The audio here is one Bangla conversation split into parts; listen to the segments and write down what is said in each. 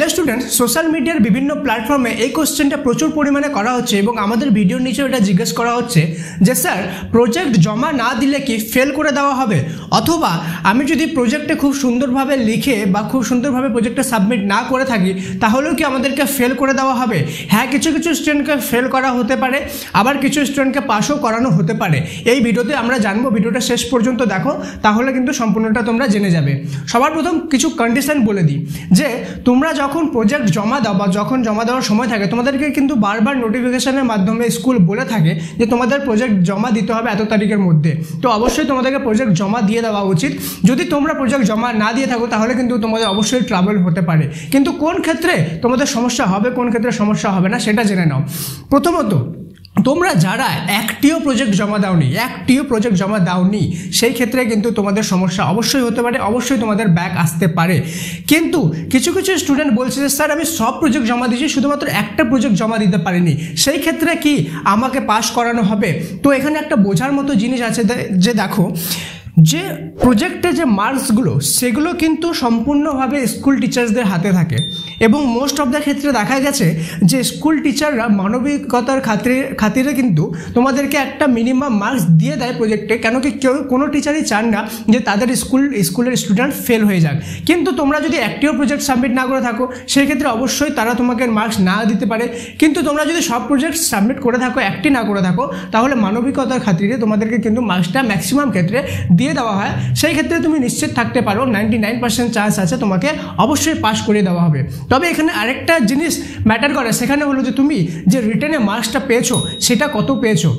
হ্যালো স্টুডেন্টস, সোশ্যাল মিডিয়ার বিভিন্ন প্ল্যাটফর্মে এই কোশ্চেনটা প্রচুর পরিমাণে করা হচ্ছে এবং আমাদের ভিডিওর নিচেও এটা জিজ্ঞেস করা হচ্ছে যে স্যার প্রজেক্ট জমা না দিলে কি ফেল করে দেওয়া হবে, অথবা আমি যদি প্রজেক্টে খুব সুন্দরভাবে লিখে বা খুব সুন্দরভাবে প্রজেক্টটা সাবমিট না করে থাকি তাহলেও কি আমাদেরকে ফেল করে দেওয়া হবে। হ্যাঁ, কিছু কিছু স্টুডেন্টকে ফেল করা হতে পারে, আবার কিছু স্টুডেন্টকে পাসও করানো হতে পারে। এই ভিডিওতে আমরা জানবো, ভিডিওটা শেষ পর্যন্ত দেখো, তাহলে কিন্তু সম্পূর্ণটা তোমরা জেনে যাবে। সবার প্রথম কিছু কন্ডিশন বলে দিই যে তোমরা যখন প্রজেক্ট জমা দাও বা যখন জমা দেওয়ার সময় থাকে তোমাদেরকে কিন্তু বারবার নোটিফিকেশনের মাধ্যমে স্কুল বলে থাকে যে তোমাদের প্রজেক্ট জমা দিতে হবে এত তারিখের মধ্যে। তো অবশ্যই তোমাদেরকে প্রজেক্ট জমা দিয়ে দেওয়া উচিত। যদি তোমরা প্রজেক্ট জমা না দিয়ে থাকো তাহলে কিন্তু তোমাদের অবশ্যই ট্রাবল হতে পারে। কিন্তু কোন ক্ষেত্রে তোমাদের সমস্যা হবে, কোন ক্ষেত্রে সমস্যা হবে না সেটা জেনে নাও। প্রথমত, তোমরা যারা একটিও প্রজেক্ট জমা দাওনি সেই ক্ষেত্রে কিন্তু তোমাদের সমস্যা অবশ্যই হতে পারে, অবশ্যই তোমাদের ব্যাক আসতে পারে। কিন্তু কিছু কিছু স্টুডেন্ট বলছে যে স্যার আমি সব প্রজেক্ট জমা দিয়েছি, শুধুমাত্র একটা প্রজেক্ট জমা দিতে পারিনি, সেই ক্ষেত্রে কি আমাকে পাস করানো হবে? তো এখানে একটা বোঝার মতো জিনিস আছে যে দেখো, যে প্রজেক্টে যে মার্কসগুলো সেগুলো কিন্তু সম্পূর্ণভাবে স্কুল টিচার্সদের হাতে থাকে এবং মোস্ট অফ দ্য ক্ষেত্রে দেখা গেছে যে স্কুল টিচাররা মানবিকতার খাতিরে কিন্তু তোমাদেরকে একটা মিনিমাম মার্কস দিয়ে দেয় প্রজেক্টে। কেন কি কোনো টিচারই চান না যে তাদের স্কুলের স্টুডেন্ট ফেল হয়ে যাক। কিন্তু তোমরা যদি একটিও প্রজেক্ট সাবমিট না করে থাকো সেই ক্ষেত্রে অবশ্যই তারা তোমাকে মার্কস না দিতে পারে। কিন্তু তোমরা যদি সব প্রজেক্ট সাবমিট করে থাকো, একটি না করে থাকো, তাহলে মানবিকতার খাতিরে তোমাদেরকে কিন্তু মার্কসটা ম্যাক্সিমাম ক্ষেত্রে দিয়ে দেওয়া হয়। সেই ক্ষেত্রে তুমি নিশ্চিত থাকতে পারো 99% চান্স আছে তোমাকে অবশ্যই পাস করে দেওয়া হবে। তবে এখানে আরেকটা জিনিস ম্যাটার করে, সেখানে হলো যে তুমি যে রিটেনে মার্কসটা পেয়েছো সেটা কত পেয়েছো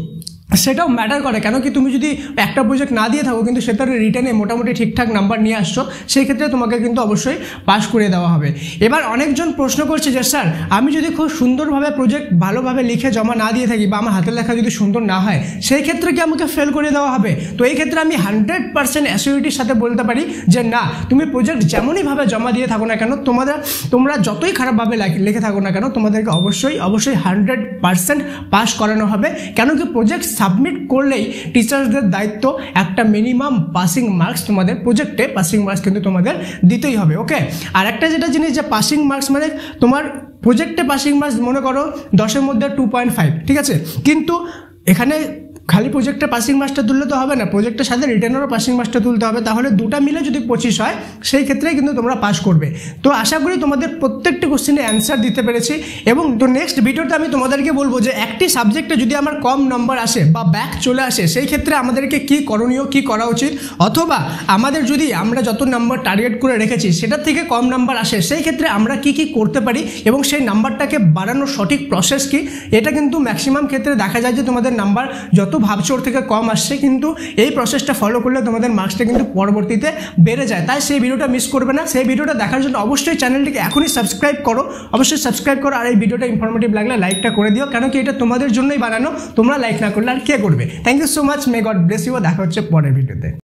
সেটাও ম্যাটার করে। কেন কি তুমি যদি একটা প্রজেক্ট না দিয়ে থাকো কিন্তু সেটার রিটেনে মোটামুটি ঠিকঠাক নাম্বার নিয়ে আসছো, সেই ক্ষেত্রে তোমাকে কিন্তু অবশ্যই পাস করে দেওয়া হবে। এবার অনেকজন প্রশ্ন করছে যে স্যার আমি যদি খুব সুন্দরভাবে প্রজেক্ট ভালোভাবে লিখে জমা না দিয়ে থাকি বা আমার হাতের লেখা যদি সুন্দর না হয় সেই ক্ষেত্রে কি আমাকে ফেল করে দেওয়া হবে? তো এই ক্ষেত্রে আমি 100% অ্যাসিউরিটির সাথে বলতে পারি যে না, তুমি প্রজেক্ট যেমনইভাবে জমা দিয়ে থাকো না কেন, তোমরা যতই খারাপভাবে লিখে থাকো না কেন, তোমাদেরকে অবশ্যই 100% পাস করানো হবে। কেন কি প্রজেক্ট সাবমিট করলেই টিচার্সদের দায়িত্ব একটা মিনিমাম পাসিং মার্কস, তোমাদের প্রজেক্টে পাসিং মার্কস কিন্তু তোমাদের দিতেই হবে। ওকে, আর একটা যেটা জিনিস যে পাসিং মার্কস মানে তোমার প্রজেক্টে পাসিং মার্কস মনে করো 10-এর মধ্যে 2.5, ঠিক আছে। কিন্তু এখানে খালি প্রজেক্টে পাসিং মার্কসটা তুললে তো হবে না, প্রজেক্টের সাথে রিটেনেরও পাসিং মার্কসটা তুলতে হবে। তাহলে দুটা মিলে যদি 25 হয় সেই ক্ষেত্রে কিন্তু তোমরা পাস করবে। তো আশা করি তোমাদের প্রত্যেকটি কোশ্চেনে অ্যান্সার দিতে পেরেছি। এবং তো নেক্সট ভিডিওতে আমি তোমাদেরকে বলবো যে একটি সাবজেক্টে যদি আমার কম নম্বর আসে বা ব্যাক চলে আসে সেই ক্ষেত্রে আমাদেরকে কি করণীয়, কি করা উচিত, অথবা আমরা যত নাম্বার টার্গেট করে রেখেছি সেটার থেকে কম নাম্বার আসে সেই ক্ষেত্রে আমরা কি কি করতে পারি এবং সেই নাম্বারটাকে বাড়ানোর সঠিক প্রসেস কি। এটা কিন্তু ম্যাক্সিমাম ক্ষেত্রে দেখা যায় যে তোমাদের নাম্বার যত ভাবছো ওর থেকে কম আসছে, কিন্তু এই প্রসেসটা ফলো করলে তোমাদের মার্কসটা কিন্তু পরবর্তীতে বেড়ে যায়। তাই সেই ভিডিওটা মিস করবে না। সেই ভিডিওটা দেখার জন্য অবশ্যই চ্যানেলটিকে এখনই সাবস্ক্রাইব করো, অবশ্যই সাবস্ক্রাইব করো। আর এই ভিডিওটা ইনফরমেটিভ লাগলে লাইকটা করে দিও, কেন কি এটা তোমাদের জন্যই বানানো, তোমরা লাইক না করলে আর কে করবে। Thank you so much, may God bless you. দেখা হচ্ছে পরের ভিডিওতে।